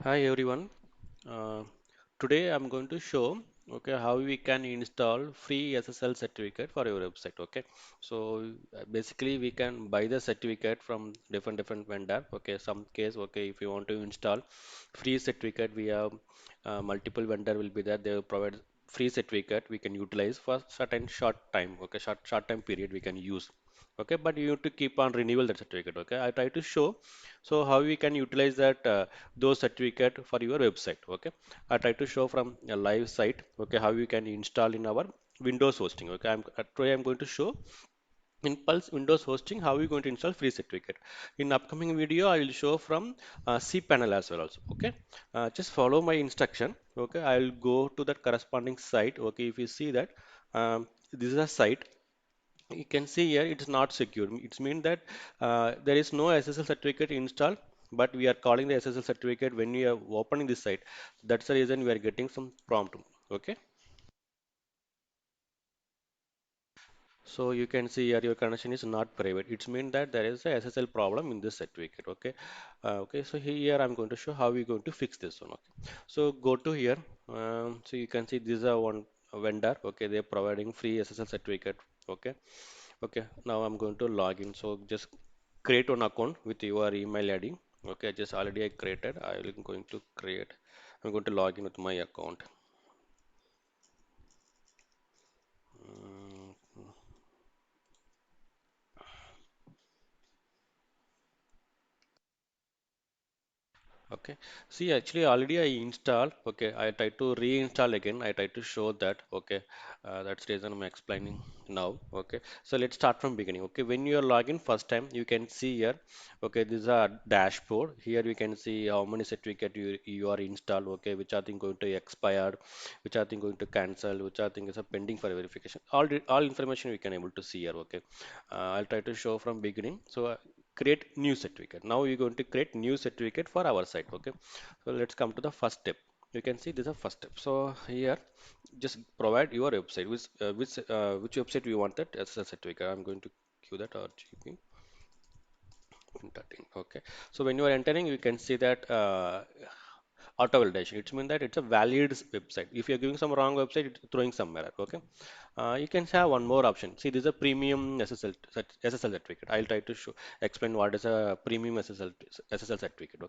Hi everyone. Uh, Today I'm going to show how we can install free SSL certificate for your website. So basically we can buy the certificate from different vendor. Some case if you want to install free certificate, we have multiple vendor will be there. They will provide free certificate we can utilize for certain short time. Short time period we can use. But you have to keep on renewal that certificate. I try to show how we can utilize that. Those certificate for your website. I try to show from a live site how you can install in our Windows hosting. Today I'm going to show in Pulse Windows hosting how we going to install free certificate. In upcoming video I will show from cPanel as well also. Just follow my instruction. I will go to that corresponding site. If you see that, this is a site. You can see here it's not secure. It means that there is no SSL certificate installed, but we are calling the SSL certificate when we are opening this site. That's the reason we are getting some prompt. Okay, so you can see here your connection is not private. It means that there is a SSL problem in this certificate. So here I'm going to show how we're going to fix this one. So go to here. So you can see this is a one vendor. They're providing free SSL certificate. Okay. Now I'm going to log in. So just create one account with your email ID. Just already I created. I'm going to create. I'm going to log in with my account. Mm, Okay. See, actually, already I installed. I try to reinstall again. I try to show that. That's the reason I'm explaining now. So let's start from beginning. When you are login first time, you can see here. This is a dashboard. Here we can see how many certificate you are installed. Which are thing going to expired, which are thing going to cancel, which are thing is a pending for verification. All information we can able to see here. I'll try to show from beginning. So create new certificate. Now we're going to create new certificate for our site. So let's come to the first step. You can see this is the first step. So here just provide your website, which website you want that as a certificate. I'm going to queue that RGB 13. So when you are entering, you can see that auto validation. It means that it's a valid website. If you're giving some wrong website, it's throwing some error. You can have one more option. See, this is a premium SSL certificate. I'll try to show explain what is a premium SSL certificate.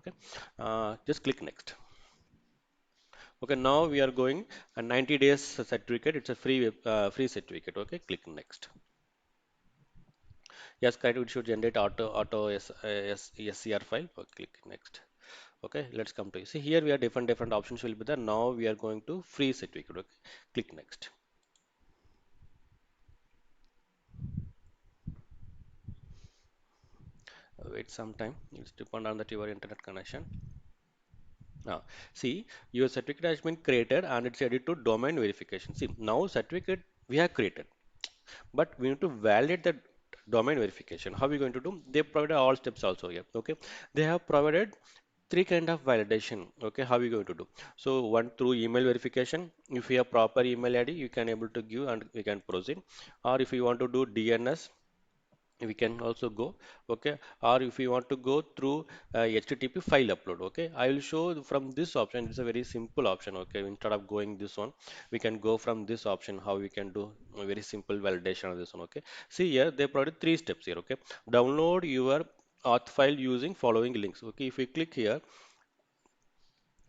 Just click next. Now we are going a 90 days certificate. It's a free certificate. Click next. Yes, correct. It should generate SCR file. Click next. Let's come to see here we have different options will be there. Now we are going to free certificate. Click next. Wait some time. It's depend on that your internet connection. Now, see, your certificate has been created and it's ready to domain verification. See, now certificate we have created, but we need to validate the domain verification. How are we going to do? They provided all steps also here. They have provided three kind of validation. How are we going to do? So one through email verification. If you have proper email ID, you can able to give and we can proceed. Or if you want to do DNS, we can also go. Or if you want to go through HTTP file upload. I will show from this option. It's a very simple option. Instead of going this one, we can go from this option how we can do a very simple validation of this one. See here they provided three steps here. Download your auth file using following links. If we click here,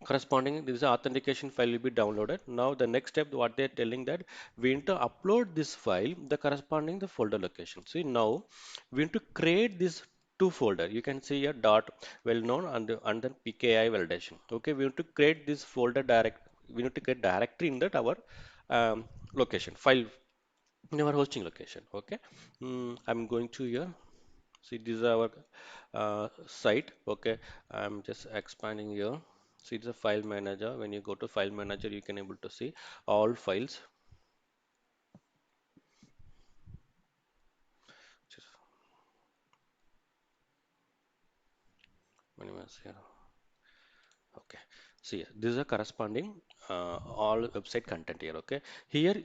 corresponding this authentication file will be downloaded. Now the next step what they're telling that we need to upload this file the corresponding the folder location. See, now we need to create this two folder. You can see here dot well known under PKI validation. We need to create this folder direct. We need to create directory in that our location file in our hosting location. I'm going to here. See, this is our site. I'm just expanding here. See, it's a file manager. When you go to file manager, you can able to see all files. Just minimize here. Okay. See, this is a corresponding all website content here. Here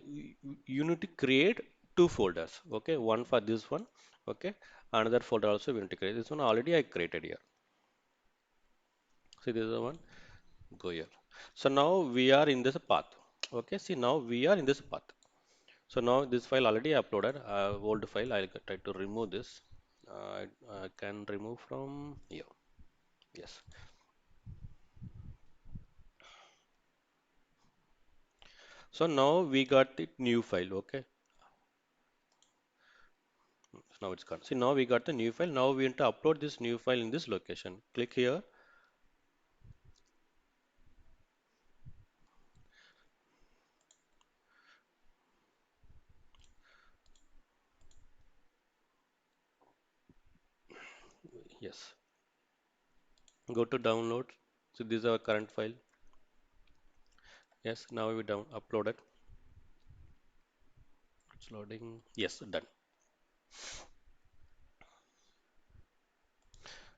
you need to create two folders. One for this one. Another folder also we need to create. This one already I created here. See, this is the one. Go here. So now we are in this path. Okay, see now we are in this path. So now this file already uploaded, old file. I'll try to remove this. I can remove from here. Yes. So now we got the new file. Okay. So now it's gone. See now we got the new file. Now we want to upload this new file in this location. Click here. Yes. Go to download. So this is our current file. Yes. Now we down upload it. It's loading. Yes. Done.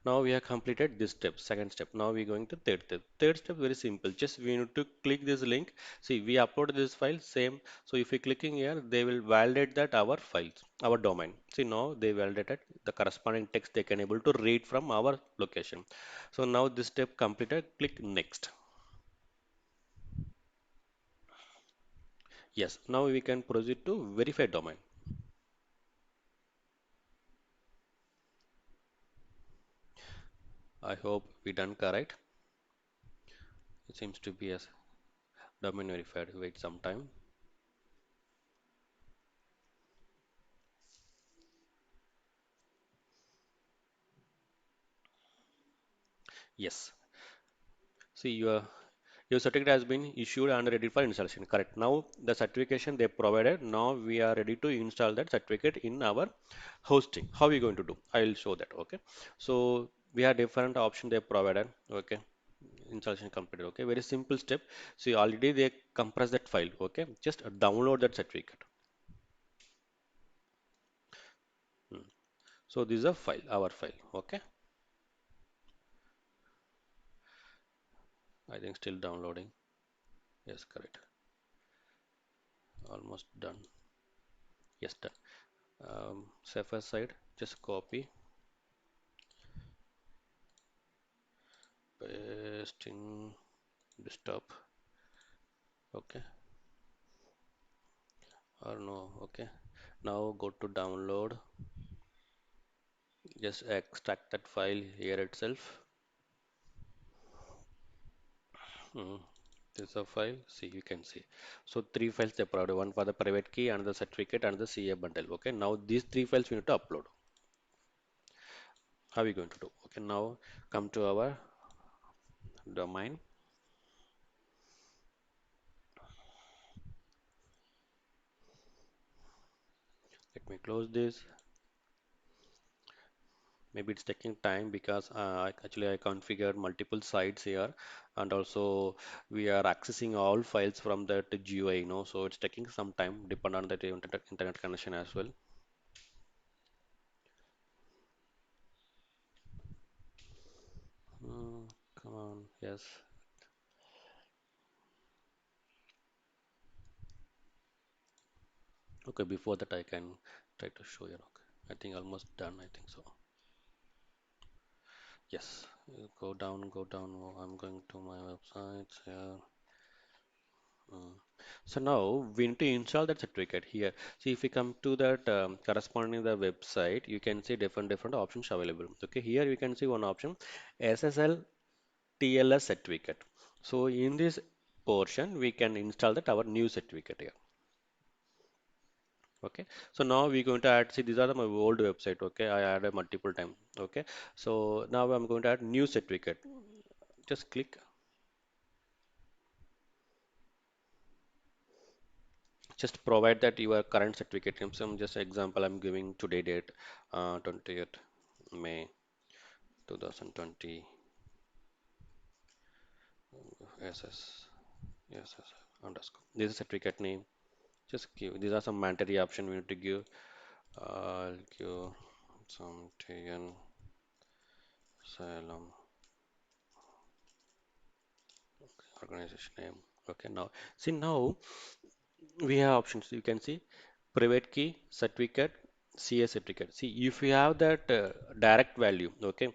Now we have completed this step, second step. Now we're going to third step. Third step very simple. Just we need to click this link. See, we upload this file same. So if you're clicking here, they will validate that our files, our domain. See now they validated the corresponding text they can able to read from our location. So now this step completed. Click next. Yes. Now we can proceed to verify domain. I hope we done correct. It seems to be as domain verified. Wait some time. Yes. See your certificate has been issued and ready for installation. Correct. Now the certification they provided. Now we are ready to install that certificate in our hosting. How are we going to do? I will show that. Okay. So we have different option they provided. Okay. Installation completed. Okay. Very simple step. See already they compress that file. Okay. Just download that certificate. Hmm. So this is a file, our file. Okay. I think still downloading. Yes, correct. Almost done. Yes, done. Safer side. Just copy, paste in desktop. Okay, or no. Okay, now go to download. Just extract that file here itself. Hmm. This is a file. See, you can see. So three files they provided. One for the private key, another certificate, and the CA bundle. Okay, now these three files we need to upload. How are we going to do? Okay, now come to our domain. Let me close this. Maybe it's taking time because actually I configured multiple sites here, and also we are accessing all files from that GUI, so it's taking some time depend on that internet connection as well. Mm, come on, yes. Okay, before that I can try to show you. Okay, I think almost done. I think so. Yes, go down, go down. Oh, I'm going to my websites here. Mm. So now we need to install that certificate here. See, if we come to that corresponding the website, you can see different options available. Okay, here you can see one option, SSL TLS certificate. So in this portion, we can install that our new certificate here. Okay, so now we're going to add. See, these are my old website. Okay, I added multiple time. Okay, so now I'm going to add new certificate. Just click. Just provide that your current certificate. Some just example I'm giving today date, 20th May 2020. SS, SS underscore. This is certificate name. Just give. These are some mandatory option we need to give. I'll give some TN Salem organization name. Okay, now see now we have options. You can see private key certificate, CA certificate. See if you have that direct value. Okay,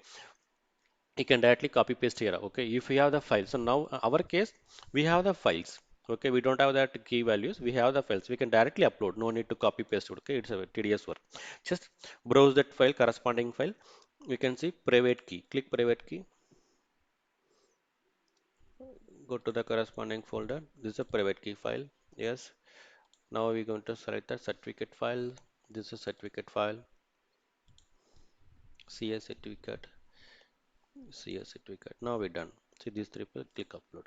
you can directly copy paste here. Okay, if we have the file, so now our case we have the files. Okay, we don't have that key values, we have the files, we can directly upload, no need to copy paste. Okay, it's a tedious work. Just browse that file, corresponding file. You can see private key, click private key, go to the corresponding folder. This is a private key file. Yes, now we're going to select the certificate file. This is certificate file, CS certificate, CS certificate. Now we're done. See these three, click upload.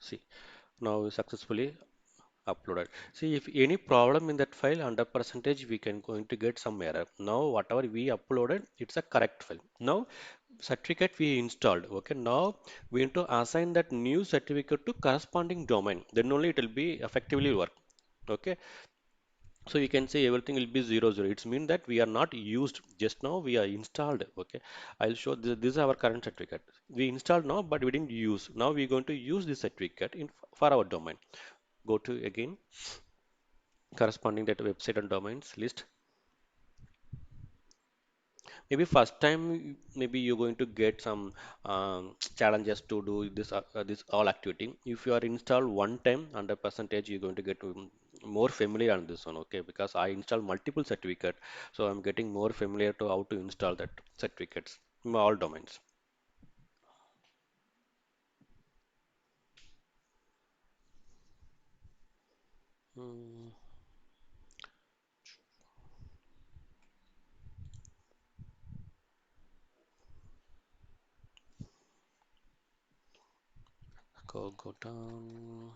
See, now we successfully uploaded. See, if any problem in that file, 100% we can going to get some error. Now whatever we uploaded, it's a correct file. Now certificate we installed. Okay, now we need to assign that new certificate to corresponding domain. Then only it will be effectively work. Okay, so you can say everything will be 0 0. It's mean that we are not used just now, we are installed. Okay, I'll show this is our current certificate. We installed now, but we didn't use. Now we're going to use this certificate in for our domain. Go to again corresponding that website and domains list. Maybe first time maybe you're going to get some challenges to do this all activity. If you are installed one time, 100% you're going to get more familiar on this one. Okay, because I install multiple certificate, so I'm getting more familiar to how to install that certificates in all domains. Hmm, go down.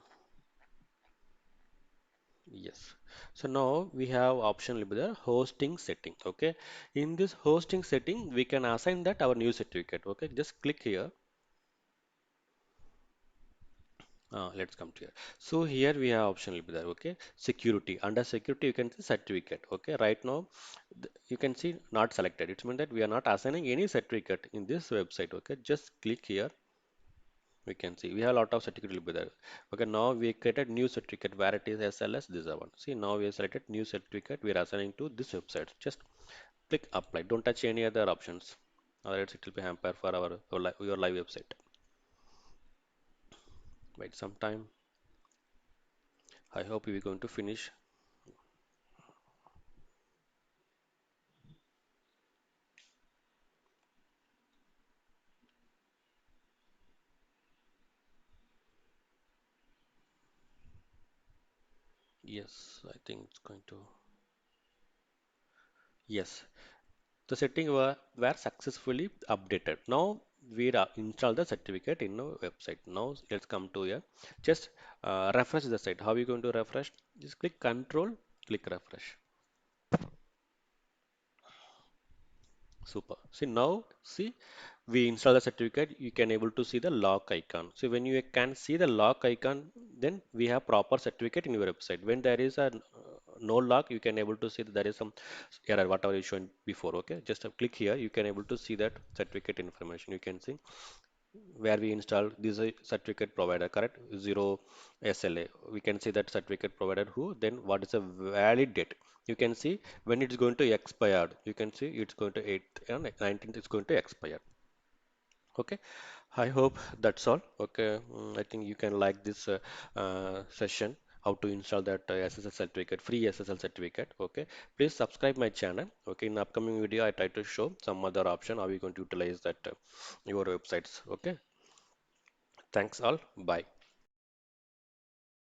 Yes. So now we have option will be the hosting setting. Okay. In this hosting setting, we can assign that our new certificate. Okay. Just click here. Let's come to here. So here we have option will be there. Okay. Security. Under security, you can see certificate. Okay. Right now, you can see not selected. It means that we are not assigning any certificate in this website. Okay. Just click here. We can see we have a lot of certificate will be there. Okay, now we created new certificate where it is SLS, this is the one. See, now we have selected new certificate, we are assigning to this website. Just click apply, don't touch any other options, otherwise it will be hamper for your live website. Wait some time. I hope we're going to finish. Yes, I think it's going to. Yes, the setting were successfully updated. Now we install the certificate in our website. Now let's come to here. Just refresh the site. How are you going to refresh? Just click control, click refresh. Super. See now, see we install the certificate. You can able to see the lock icon. So when you can see the lock icon, then we have proper certificate in your website. When there is a no lock, you can able to see that there is some error, whatever you shown before. Okay, just click here. You can able to see that certificate information. You can see where we install this certificate provider, correct? Zero SLA. We can see that certificate provider who, then what is a valid date. You can see when it's going to expire. You can see it's going to 8th and 19th it's going to expire. Okay. I hope that's all. Okay. I think you can like this session. How to install that SSL certificate, free SSL certificate. Okay. Please subscribe my channel. Okay. In upcoming video, I try to show some other option. How we going to utilize that your websites. Okay. Thanks all. Bye.